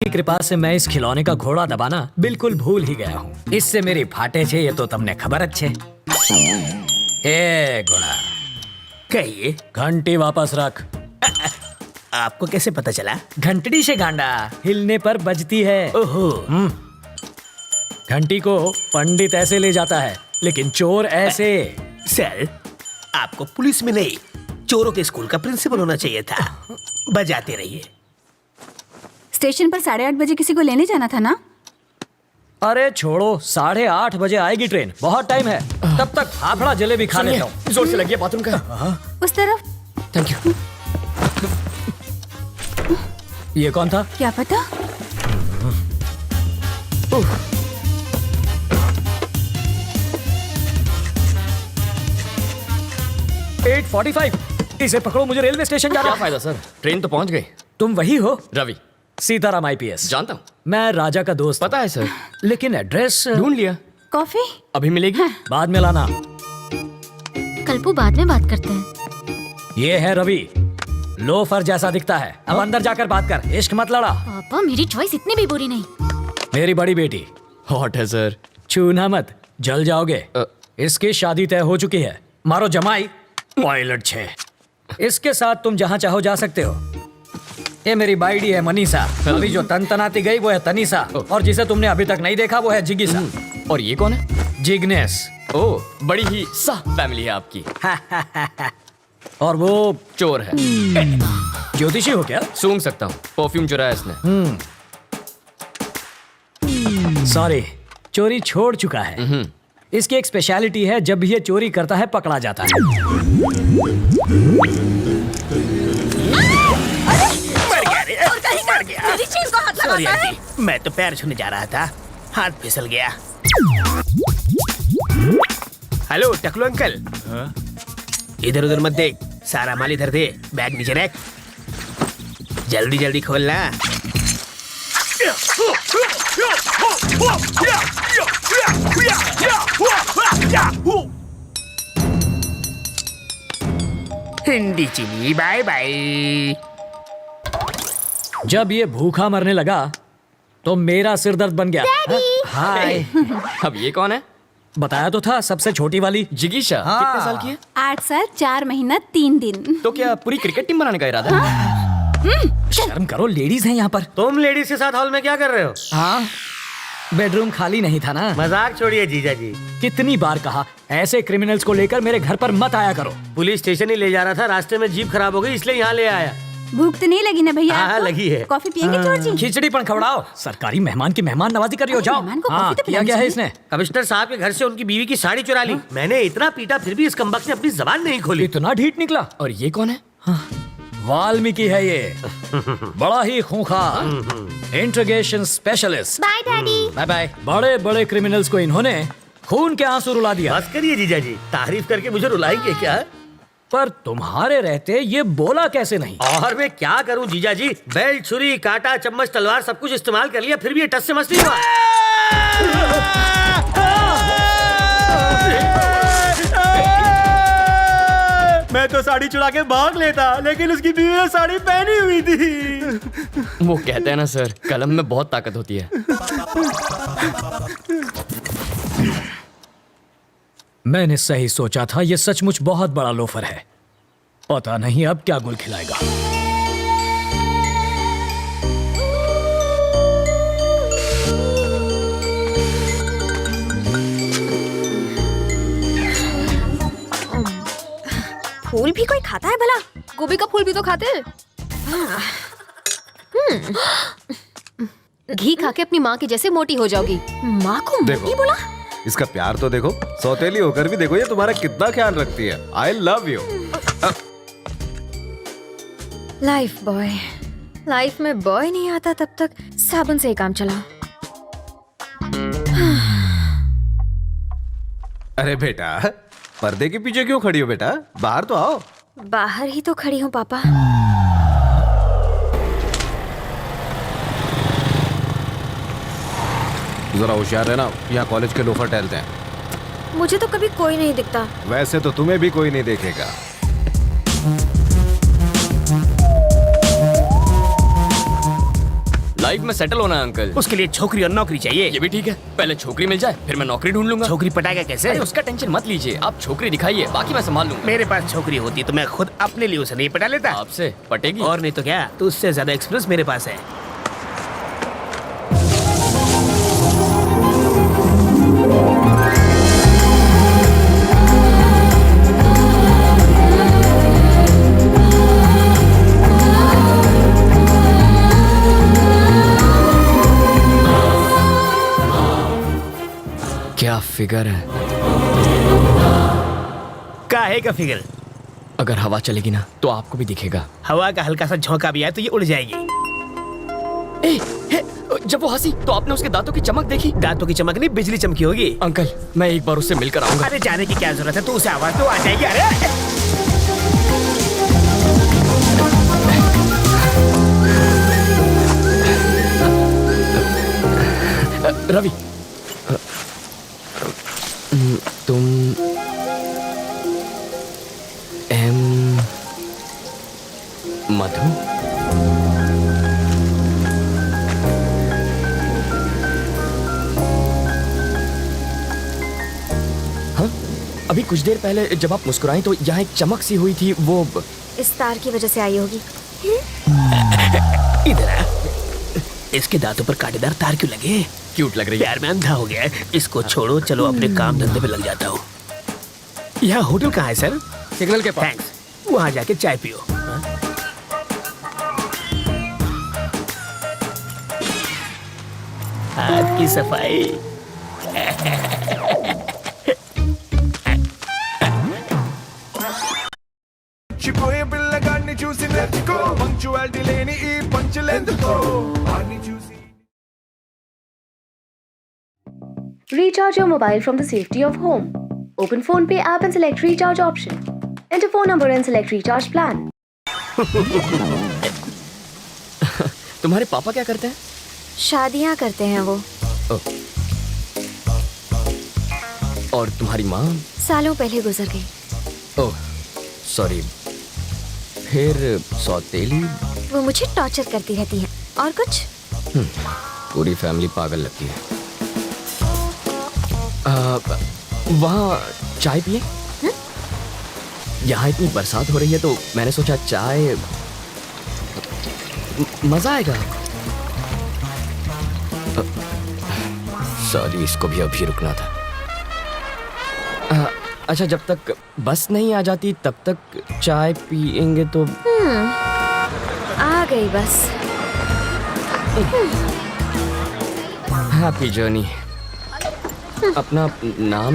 कृपा से मैं इस खिलौने का घोड़ा दबाना बिल्कुल भूल ही गया हूँ। इससे मेरी फाटे छे ये तो तुमने खबर अच्छे। ए घोड़ा, कहिए, घंटी वापस रख। आपको कैसे पता चला? घंटड़ी से गांडा हिलने पर बजती है। ओहो, घंटी को पंडित ऐसे ले जाता है, लेकिन चोर ऐसे। सर, आपको पुलिस में नहीं, चोरों के स्कूल का प्रिंसिपल होना चाहिए था। बजाते रहिए। स्टेशन पर 8:30 बजे किसी को लेने जाना था ना? अरे छोड़ो, 8:30 बजे आएगी ट्रेन, बहुत टाइम है। तब तक फाफड़ा जलेबी खा लेता हूँ। जोर से लगी है बाथरूम का। उस तरफ। Thank you. ये कौन था? क्या पता। 8:45। इसे पकड़ो, मुझे रेलवे स्टेशन जाना क्या है। फायदा सर, ट्रेन तो पहुंच गई। तुम वही हो? रवि। सीताराम IPS। जानता हूँ। मैं राजा का दोस्त। पता है सर। लेकिन एड्रेस ढूंढ लिया। कॉफी अभी मिलेगी? बाद में लाना। कल्पू, बाद में बात करते हैं। ये है रवि, लोफर जैसा दिखता है। अब अंदर जाकर बात कर, इश्क मत लड़ा। पापा, मेरी चॉइस इतनी भी बुरी नहीं। मेरी बड़ी बेटी। हॉट है सर। छूना मत, जल जाओगे। इसकी शादी तय हो चुकी है। मारो जमाई, पायलट 6। इसके साथ तुम जहाँ चाहो जा सकते हो। ये मेरी बाइडी है मनीषा। अभी जो तनतनाती गई वो है तनीषा, और जिसे तुमने अभी तक नहीं देखा वो है जिगिसा। और ये कौन है? जिग्नेस। ओह, बड़ी ही सा फैमिली है आपकी। और वो चोर है। ज्योतिषी हो क्या? सूंघ सकता हूँ, परफ्यूम चुराया इसने। सॉरी, चोरी छोड़ चुका है। इसकी एक स्पेशलिटी है, जब भी ये चोरी करता है पकड़ा जाता है। मर गया। मेरी चीज को हाथ सॉरी लगाता है। आंटी, मैं तो पैर छूने जा रहा था, हाथ फिसल गया। हेलो टकलू अंकल। इधर उधर मत देख, सारा माल इधर दे, बैग नीचे रख। जल्दी जल्दी खोलना। हिंदी चीनी बाय बाय। जब ये भूखा मरने लगा तो मेरा सिर दर्द बन गया। हाय। अब ये कौन है? बताया तो था, सबसे छोटी वाली जिगीशा। हाँ। कितने साल की है? 8 साल 4 महीना 3 दिन। तो क्या पूरी क्रिकेट टीम बनाने का इरादा है? शर्म करो, लेडीज हैं यहाँ पर। तुम लेडीज के साथ हॉल में क्या कर रहे हो? हाँ, बेडरूम खाली नहीं था ना। मजाक छोड़िए जीजा जी। कितनी बार कहा, ऐसे क्रिमिनल्स को लेकर मेरे घर पर मत आया करो। पुलिस स्टेशन ही ले जा रहा था, रास्ते में जीप खराब हो गई, इसलिए यहाँ ले आया। भूख तो नहीं लगी ना भैया? हाँ, आपको? लगी है। कॉफी पियेंगे चोर जी? खिचड़ी पण खवड़ाओ। सरकारी मेहमान की मेहमान नवाजी कर रही हो, जाओ। मेहमान को हाँ, कॉफी तो किया पिलानी गया है चाहिए। इसने। कमिश्नर साहब के घर से उनकी बीवी की साड़ी चुरा ली। मैंने इतना पीटा, फिर भी इस कमबख्त ने अपनी जबान नहीं खोली। इतना ढीठ निकला। और ये कौन है? वाल्मीकि है ये, बड़ा ही खूंखार interrogation specialist. Bye daddy. Bye bye. बड़े बड़े क्रिमिनल्स को इन्होंने खून के आंसू रुला दिया। बस करिए जीजा जी, तारीफ करके मुझे रुलाएंगे क्या? पर तुम्हारे रहते ये बोला कैसे नहीं? और मैं क्या करूं जीजा जी, बेल्ट, छुरी, कांटा, चम्मच, तलवार सब कुछ इस्तेमाल कर लिया, फिर भी ये टस से मस नहीं हुआ। मैं तो साड़ी चुरा के भाग लेता, लेकिन उसकी बीवी ने साड़ी पहनी हुई थी। वो कहते हैं ना सर, कलम में बहुत ताकत होती है। मैंने सही सोचा था, ये सचमुच बहुत बड़ा लोफर है। पता नहीं अब क्या गुल खिलाएगा। फूल भी कोई खाता है भला? गोभी का फूल भी तो खाते हैं। घी खा के अपनी माँ की जैसे मोटी हो जाओगी। माँ को मोटी बोला? इसका प्यार तो देखो, सौतेली होकर भी देखो ये तुम्हारा कितना ख्याल रखती है। I love you. Life boy. Life में बॉय नहीं आता तब तक साबुन से ही काम चलाओ। अरे बेटा, पर्दे के पीछे क्यों खड़ी हो बेटा? बाहर तो आओ। बाहर ही तो खड़ी हूँ पापा। जरा होशियार रहना, यहाँ कॉलेज के लोफर टहलते हैं। मुझे तो कभी कोई नहीं दिखता। वैसे तो तुम्हें भी कोई नहीं देखेगा। लाइफ में सेटल होना है अंकल। उसके लिए छोकरी और नौकरी चाहिए। ये भी ठीक है, पहले छोकरी मिल जाए फिर मैं नौकरी ढूंढ लूंगा। छोकरी पटाएगा कैसे? अरे उसका टेंशन मत लीजिए, आप छोकरी दिखाइए, बाकी मैं संभाल लूंगा। मेरे पास छोकरी होती तो मैं खुद अपने लिए उसे नहीं पटा लेता। आपसे पटेगी? और नहीं तो क्या, तो उससे ज्यादा एक्सपीरियंस मेरे पास है। क्या फिगर है? काहे का फिगर? अगर हवा चलेगी ना तो आपको भी दिखेगा। हवा का हल्का सा झोंका भी आए तो ये उड़ जाएगी। जब वो हंसी तो आपने उसके दांतों की चमक देखी? दांतों की चमक नहीं, बिजली चमकी होगी। अंकल मैं एक बार उससे मिलकर आऊंगा। अरे जाने की क्या जरूरत है, तो उसे आवाज तो आ जाएगी। अरे रवि, तुम मधु? हाँ, अभी कुछ देर पहले जब आप मुस्कुराई तो यहाँ एक चमक सी हुई थी, वो इस तार की वजह से आई होगी। इधर आ। इसके दांतों पर कांटेदार तार क्यों लगे? क्यूट लग रही है। प्यार में अंधा हो गया है। इसको छोड़ो, चलो अपने काम धंधे पे लग जाता हूँ। यहाँ होटल कहाँ है सर? सिग्नल के पास। थैंक्स। वहाँ जाके चाय पियो। हाथ की सफाई। చిపోయే పిల్లగాన్ని చూసి నేర్చుకో పంక్చువాలిటీ లేని ఈ పంచులెందుకో వాణ్ణి చూసి Recharge your mobile from the safety of home. Open PhonePe app and select recharge option. Enter phone number and select recharge plan. तुम्हारे पापा क्या करते हैं? शादियाँ करते हैं वो। और तुम्हारी माँ? सालों पहले गुजर गई। Oh sorry. फिर सौतेली? वो मुझे टॉर्चर करती रहती हैं। और कुछ? पूरी फैमिली पागल लगती है। वहाँ चाय पिए? यहाँ इतनी बरसात हो रही है तो मैंने सोचा चाय मजा आएगा। सॉरी, इसको भी अभी रुकना था। अच्छा, जब तक बस नहीं आ जाती तब तक चाय पिएंगे तो? आ गई बस। Happy journey. अपना नाम?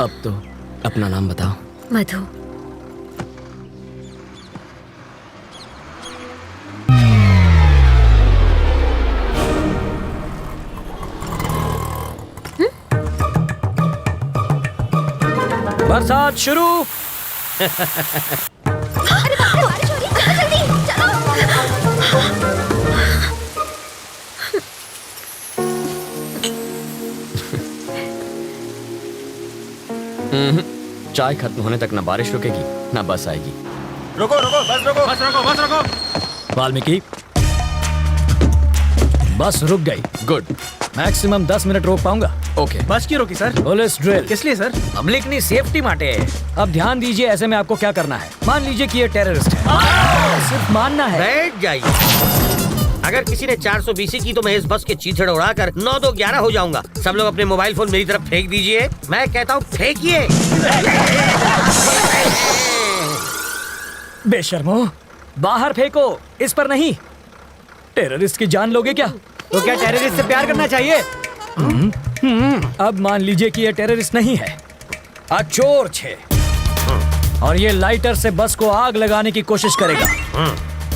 अब तो अपना नाम बताओ। मधु। बरसात शुरू। चाय खत्म होने तक ना बारिश रुकेगी ना बस आएगी। रुको रुको, बस रुको, बस रुको, बस रुको। वाल्मीकि, बस रुक गई। गुड। मैक्सिमम 10 मिनट रोक पाऊंगा। ओके। बस क्यों रोकी सर? Police drill. किस लिए सर? पब्लिक की सेफ्टी माटे। अब ध्यान दीजिए, ऐसे में आपको क्या करना है। मान लीजिए कि ये टेररिस्ट है, सिर्फ मानना है। बैठ जाइए। अगर किसी ने 420 की तो मैं इस बस के चीथड़ उड़ाकर 9-2-11 हो जाऊंगा। सब लोग अपने मोबाइल फोन मेरी तरफ फेंक दीजिए। मैं कहता हूँ फेंकिए। बेशर्मो, बाहर फेंको, इस पर नहीं। टेररिस्ट की जान लोगे क्या? तो क्या टेररिस्ट से प्यार करना चाहिए? अब मान लीजिए कि ये टेररिस्ट नहीं है, चोर छे, और ये लाइटर से बस को आग लगाने की कोशिश करेगा,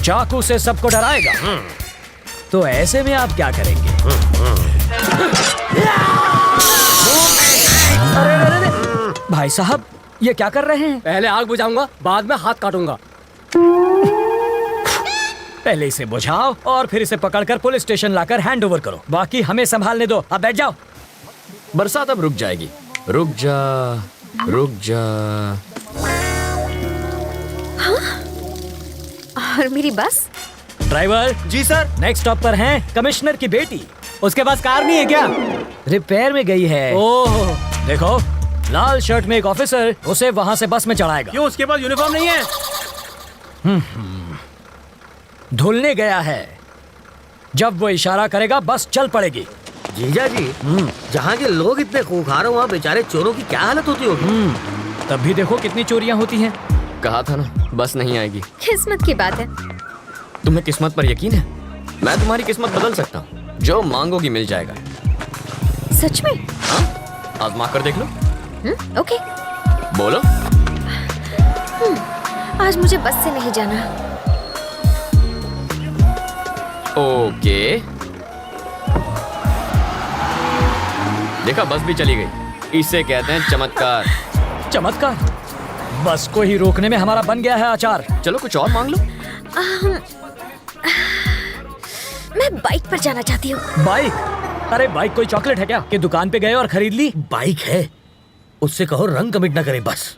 चाकू से सबको डराएगा। तो ऐसे में आप क्या करेंगे? अरे भाई साहब, ये क्या कर रहे हैं? पहले आग बुझाऊंगा, बाद में हाथ काटूंगा। पहले इसे बुझाओ और फिर इसे पकड़कर पुलिस स्टेशन लाकर हैंड ओवर करो। बाकी हमें संभालने दो। अब बैठ जाओ। बरसात अब रुक जाएगी। रुक जा, रुक जा। और मेरी बस? ड्राइवर जी सर। नेक्स्ट स्टॉप पर हैं कमिश्नर की बेटी। उसके पास कार नहीं है क्या? रिपेयर में गई है। ओह, देखो, लाल शर्ट में एक ऑफिसर उसे वहां से बस में चढ़ाएगा। क्यों उसके पास यूनिफॉर्म नहीं है? धुलने गया है। जब वो इशारा करेगा बस चल पड़ेगी। जीजा जी, जहाँ के लोग इतने खूंखार हो वहाँ बेचारे चोरों की क्या हालत होती होगी? तब भी देखो कितनी चोरियां होती हैं। कहा था ना बस नहीं आएगी। किस्मत की बात है। तुम्हें किस्मत पर यकीन है? मैं तुम्हारी किस्मत बदल सकता हूँ। जो मांगोगी मिल जाएगा। सच में? हाँ, आजमा कर देख लो। ओके। बोलो। आज मुझे बस से नहीं जाना। ओके। देखा, बस भी चली गई। इसे कहते हैं चमत्कार। चमत्कार? बस को ही रोकने में हमारा बन गया है अचार। चलो कुछ और मांग लो। मैं बाइक पर जाना चाहती हूँ। बाइक? अरे बाइक कोई चॉकलेट है क्या कि दुकान पे गए और खरीद ली? बाइक है, उससे कहो रंग कमिट ना करे बस।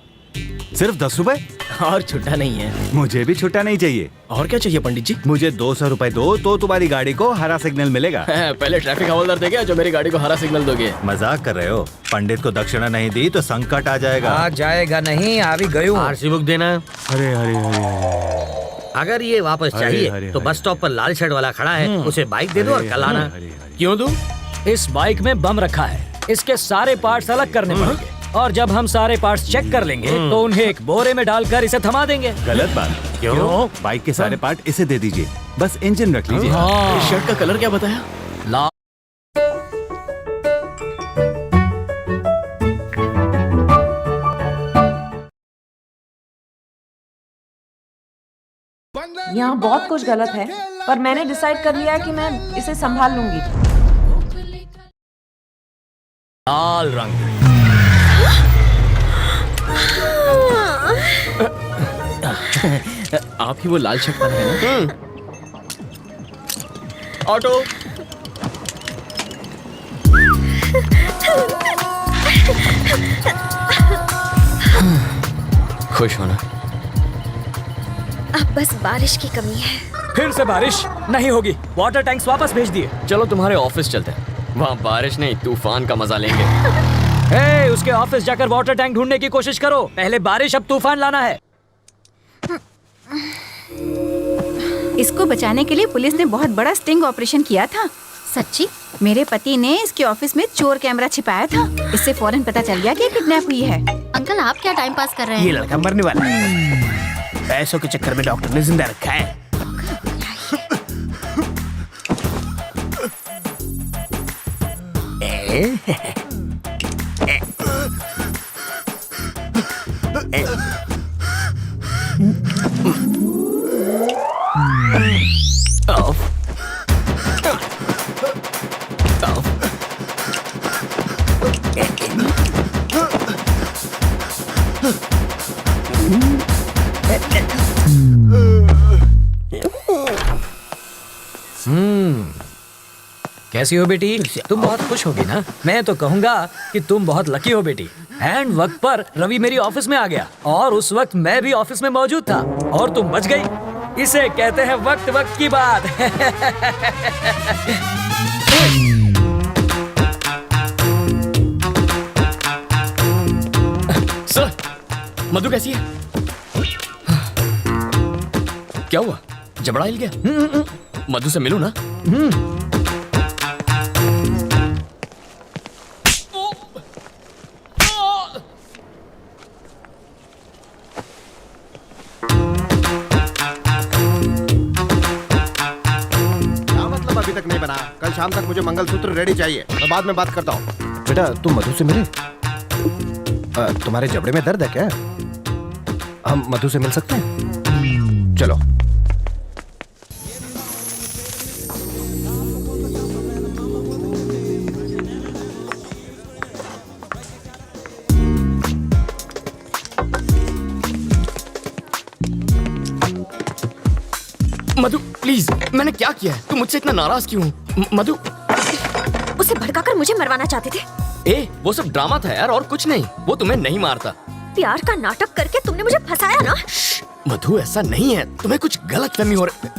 सिर्फ 10 रुपए? और छुट्टा नहीं है। मुझे भी छुट्टा नहीं चाहिए। और क्या चाहिए पंडित जी? मुझे 200 रुपए दो तो तुम्हारी गाड़ी को हरा सिग्नल मिलेगा। पहले ट्रैफिक हवलदार देगा जो मेरी गाड़ी को हरा सिग्नल दोगे। मजाक कर रहे हो? पंडित को दक्षिणा नहीं दी तो संकट आ जाएगा। आ जाएगा नहीं, आ भी गई हूँ। आरसी बुक देना। अरे अरे अरे अगर ये वापस अरे, चाहिए अरे, तो अरे। बस स्टॉप पर लाल शर्ट वाला खड़ा है, उसे बाइक दे दो और कल आना। क्यों दूं? इस बाइक में बम रखा है। इसके सारे पार्ट्स अलग करने पड़ेंगे और जब हम सारे पार्ट्स चेक कर लेंगे तो उन्हें एक बोरे में डालकर इसे थमा देंगे। गलत बात। क्यों? बाइक के सारे पार्ट इसे दे दीजिए, बस इंजन रख लीजिए। हाँ। शर्ट का कलर क्या बताया? ला यहाँ बहुत कुछ गलत है, पर मैंने डिसाइड कर लिया है कि मैं इसे संभाल लूंगी। लाल रंग। आप ही वो लाल शर्ट वाला है ना? ऑटो। खुश होना। अब बस बारिश की कमी है। फिर से बारिश नहीं होगी। वाटर टैंक्स वापस भेज दिए। चलो तुम्हारे ऑफिस चलते हैं। वहाँ बारिश नहीं तूफान का मजा लेंगे। हे, उसके ऑफिस जाकर वाटर टैंक ढूंढने की कोशिश करो। पहले बारिश अब तूफान लाना है। इसको बचाने के लिए पुलिस ने बहुत बड़ा स्टिंग ऑपरेशन किया था। सच्ची? मेरे पति ने इसके ऑफिस में चोर कैमरा छिपाया था। इससे फौरन पता चल गया कि किडनैप हुई है। अंकल आप क्या टाइम पास कर रहे ये हैं? लड़का मरने वाला है। पैसों के चक्कर में डॉक्टर ने जिंदा रखा है। कैसी हो बेटी? तुम बहुत खुश होगी ना? मैं तो कहूंगा कि तुम बहुत लकी हो बेटी। एंड वक्त पर रवि मेरी ऑफिस में आ गया और उस वक्त मैं भी ऑफिस में मौजूद था और तुम बच गई। इसे कहते हैं वक्त वक्त की बात। सर, मधु कैसी है? क्या हुआ? जबड़ा हिल गया? मधु से मिलूं ना? मतलब अभी तक नहीं बना? कल शाम तक मुझे मंगलसूत्र रेडी चाहिए। मैं बाद में बात करता हूँ। बेटा तुम मधु से मिले? तुम्हारे जबड़े में दर्द है क्या? हम मधु से मिल सकते हैं? चलो। मधु प्लीज, मैंने क्या किया है? तुम मुझसे इतना नाराज क्यों हो? मधु, उसे भड़काकर मुझे मरवाना चाहते थे। ए वो सब ड्रामा था यार, और कुछ नहीं। वो तुम्हें नहीं मारता। प्यार का नाटक करके तुमने मुझे फंसाया ना। मधु ऐसा नहीं है, तुम्हें कुछ गलतफहमी हो रही।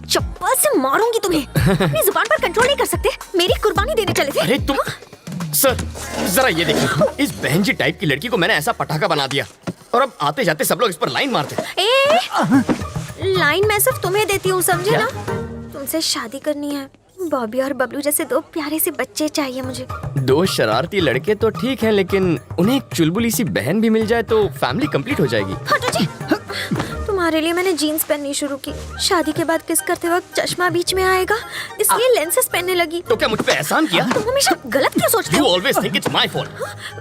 चप्पल से मारूंगी तुम्हें। अपनी जुबान पर कंट्रोल नहीं कर सकते। मेरी कुर्बानी देने चले थे। अरे तुम सर, जरा ये देखो, इस बहन जी टाइप की लड़की को मैंने ऐसा पटाखा बना दिया, और अब आते जाते सब लोग इस पर लाइन मारते। लाइन मैं सिर्फ तुम्हें देती हूँ, समझे ना? तुमसे शादी करनी है। बॉबी और बबलू जैसे दो प्यारे से बच्चे चाहिए मुझे। दो शरारती लड़के तो ठीक है, लेकिन उन्हें एक चुलबुली सी बहन भी मिल जाए तो फैमिली कंप्लीट हो जाएगी। हटो जी। तुम्हारे लिए मैंने जीन्स पहननी शुरू की। शादी के बाद किस करते वक्त चश्मा बीच में आएगा, इसलिए लेंसेज पहनने लगी। तो क्या मुझ पे एहसान किया? तुम हमेशा गलत क्यों सोचते हो? You always think it's my fault.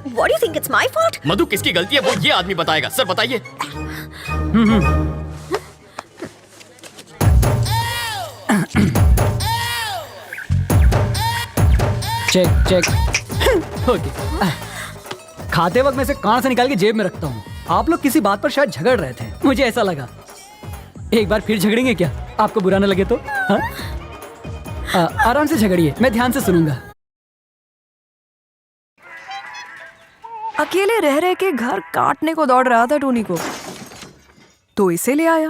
What do you think it's my fault? मधु किसकी गलती है वो ये आदमी बताएगा। सर बताइए। Check okay. खाते वक्त मैं इसे कान से निकाल के जेब में रखता हूँ। आप लोग किसी बात पर शायद झगड़ रहे थे, मुझे ऐसा लगा। एक बार फिर झगड़ेंगे क्या? आपको बुरा न लगे तो? हाँ? आराम से झगड़िए, मैं ध्यान से सुनूंगा। अकेले रह रहे के घर काटने को दौड़ रहा था टोनी को, तो इसे ले आया।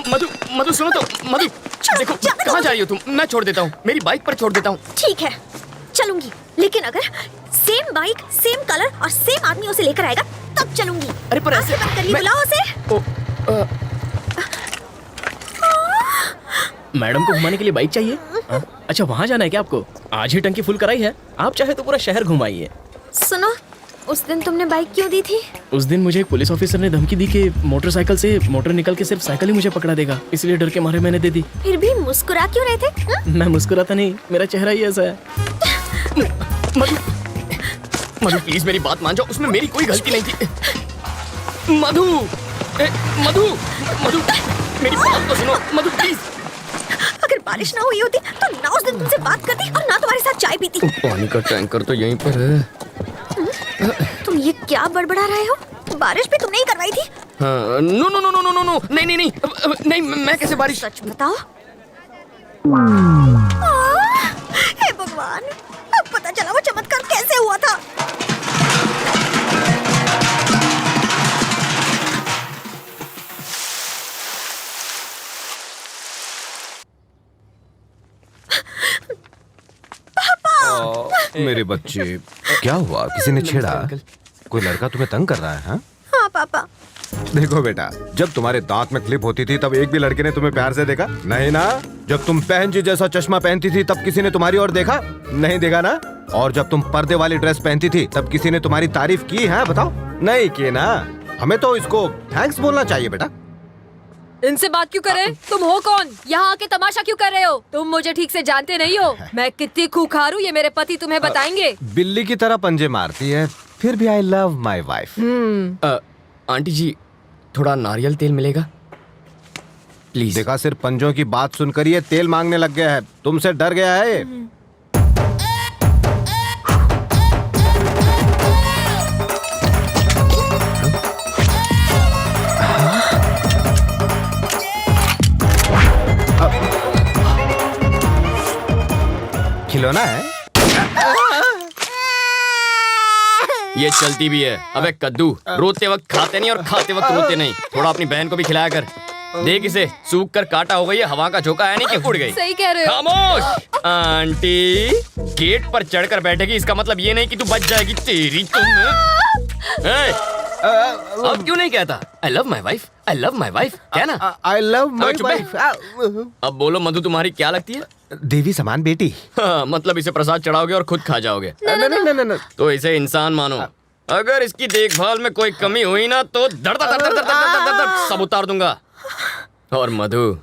मधु मधु सुनो तो। मधु देखो, कहाँ जा रही हो तुम? मैं छोड़ देता हूँ, मेरी बाइक पर छोड़ देता हूँ। ठीक है चलूंगी, लेकिन अगर सेम बाइक, सेम कलर और सेम आदमी उसे लेकर आएगा तब चलूंगी। अरे पर ऐसे बुलाओ उसे। मैडम को घुमाने के लिए बाइक चाहिए? अच्छा वहाँ जाना है क्या आपको? आज ही टंकी फुल कराई है, आप चाहे तो पूरा शहर घुमाइए। सुनो, उस दिन तुमने बाइक क्यों दी थी? उस दिन मुझे एक पुलिस ऑफिसर ने धमकी दी कि मोटरसाइकिल से मोटर निकल के सिर्फ साइकिल ही मुझे पकड़ा देगा, इसलिए डर के मारे मैंने दे दी। फिर भी मुस्कुरा क्यों रहे थे? मैं मुस्कुराता नहीं, मेरा चेहरा ही ऐसा है। मधु मधु प्लीज मेरी बात मान जाओ, उसमें मेरी कोई गलती नहीं थी। मधु मधु मधु मेरी बात तो सुनो। मधु प्लीज। अगर बारिश ना हुई होती तो ना उस दिन तुमसे बात करती और ना तुम्हारे साथ चाय पीती। पानी का टैंकर तो यहीं पर है। तुम ये क्या बड़बड़ा रहे हो? बारिश भी तुमने ही करवाई थी। हाँ, no no no no no no नहीं नहीं नहीं नहीं, मैं कैसे बारिश? सच बताओ। हे भगवान, अब पता चला वो चमत्कार कैसे हुआ था। मेरे बच्चे, क्या हुआ? किसी ने छेड़ा? कोई लड़का तुम्हें तंग कर रहा है? हाँ पापा। देखो बेटा, जब तुम्हारे दांत में क्लिप होती थी तब एक भी लड़के ने तुम्हें प्यार से देखा? नहीं ना। जब तुम बहन जी जैसा चश्मा पहनती थी तब किसी ने तुम्हारी ओर देखा? नहीं देखा ना। और जब तुम पर्दे वाली ड्रेस पहनती थी तब किसी ने तुम्हारी तारीफ की है? बताओ, नहीं की ना। हमें तो इसको थैंक्स बोलना चाहिए बेटा। इनसे बात क्यों करे? तुम हो कौन? यहाँ आके तमाशा क्यों कर रहे हो? तुम मुझे ठीक से जानते नहीं हो। मैं कितनी खूंखार हूँ ये मेरे पति तुम्हें बताएंगे। बिल्ली की तरह पंजे मारती है, फिर भी I love my wife. Aunty ji थोड़ा नारियल तेल मिलेगा प्लीज? देखा, सिर्फ पंजों की बात सुनकर ये तेल मांगने लग गया है। तुमसे डर गया है। खिलौना है? ये चलती भी है। अबे कद्दू, रोते वक्त खाते नहीं और खाते वक्त रोते नहीं। थोड़ा अपनी बहन को भी खिलाया कर। देख इसे, सूख कर काटा हो गई है, हवा का झोंका है नहीं कि उड़ गई। सही कह रहे हो। खामोश। आंटी गेट पर चढ़कर बैठेगी, इसका मतलब ये नहीं कि तू बच जाएगी। तेरी तुम अब क्यों नहीं कहता आई love my wife, I love my wife? क्या ना आई लव माई वाइफ। अब बोलो मधु तुम्हारी क्या लगती है? देवी समान बेटी। हाँ, मतलब इसे प्रसाद चढ़ाओगे और खुद खा जाओगे? नहीं। तो इसे इंसान मानो। अगर इसकी देखभाल में कोई कमी हुई ना तो दर्द सब उतार दूंगा। और मधु